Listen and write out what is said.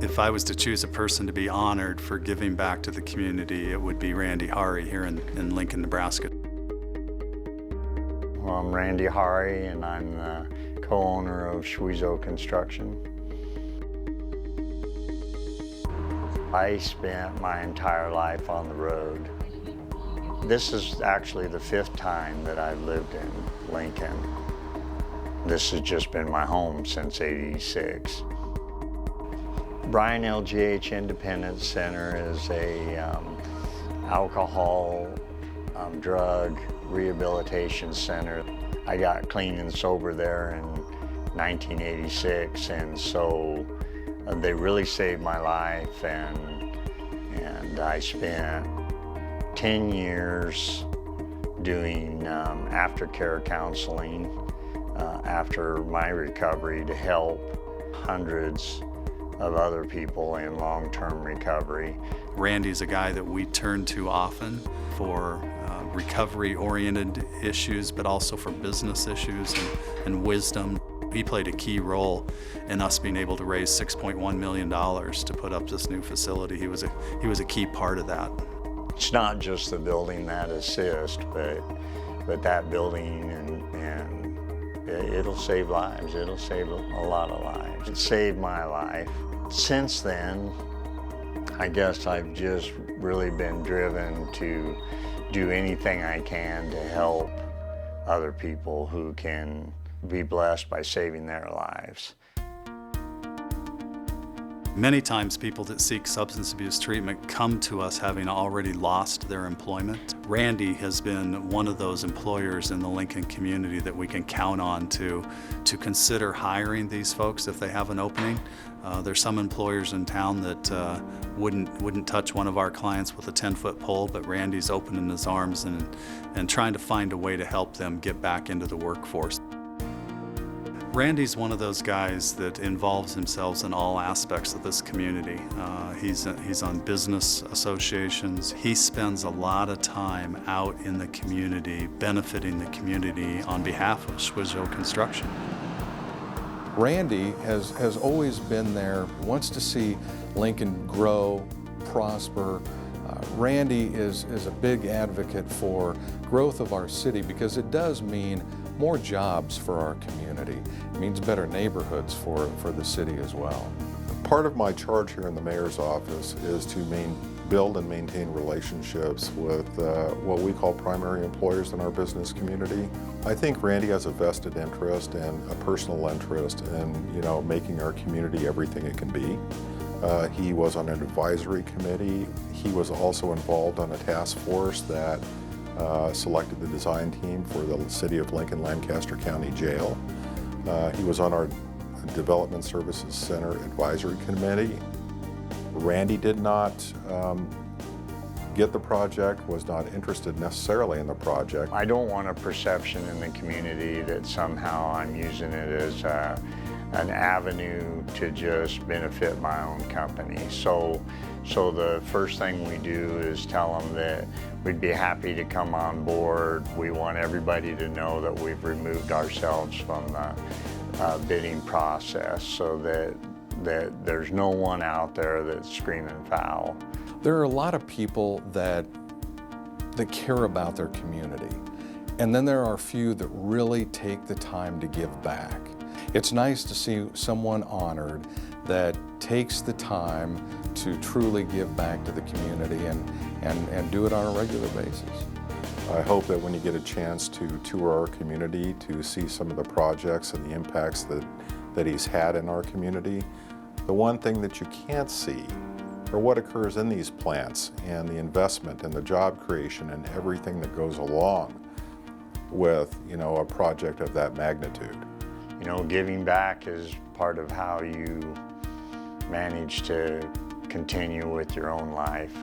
If I was to choose a person to be honored for giving back to the community, it would be Randy Hari here in Lincoln, Nebraska. Well, I'm Randy Hari, and I'm the co-owner of Schwisow Construction. I spent my entire life on the road. This is actually the 5th time that I've lived in Lincoln. This has just been my home since '86. Bryan LGH Independence Center is a alcohol, drug rehabilitation center. I got clean and sober there in 1986, and so they really saved my life, and I spent 10 years doing aftercare counseling after my recovery to help hundreds of other people in long-term recovery. Randy's a guy that we turn to often for recovery-oriented issues, but also for business issues and wisdom. He played a key role in us being able to raise $6.1 million to put up this new facility. He was a key part of that. It's not just the building that assists, but that building, and it'll save lives. It'll save a lot of lives. It saved my life. Since then, I guess I've just really been driven to do anything I can to help other people who can be blessed by saving their lives. Many times people that seek substance abuse treatment come to us having already lost their employment. Randy has been one of those employers in the Lincoln community that we can count on to consider hiring these folks if they have an opening. There's some employers in town that wouldn't touch one of our clients with a 10-foot pole, but Randy's opening his arms and trying to find a way to help them get back into the workforce. Randy's one of those guys that involves himself in all aspects of this community. He's on business associations. He spends a lot of time out in the community, benefiting the community on behalf of Schwisow Construction. Randy has always been there, wants to see Lincoln grow, prosper. Randy is a big advocate for growth of our city because it does mean more jobs for our community. It means better neighborhoods for the city as well. Part of my charge here in the mayor's office is to build and maintain relationships with what we call primary employers in our business community. I think Randy has a vested interest and a personal interest in making our community everything it can be. He was on an advisory committee. He was also involved on a task force that selected the design team for the City of Lincoln Lancaster County Jail. He was on our Development Services Center Advisory Committee. Randy did not get the project, was not interested necessarily in the project. I don't want a perception in the community that somehow I'm using it as an avenue to just benefit my own company. So the first thing we do is tell them that we'd be happy to come on board. We want everybody to know that we've removed ourselves from the bidding process so that there's no one out there that's screaming foul. There are a lot of people that care about their community, and then there are a few that really take the time to give back. It's nice to see someone honored that takes the time to truly give back to the community and do it on a regular basis. I hope that when you get a chance to tour our community, to see some of the projects and the impacts that he's had in our community, the one thing that you can't see are what occurs in these plants and the investment and the job creation and everything that goes along with a project of that magnitude. Giving back is part of how you manage to continue with your own life.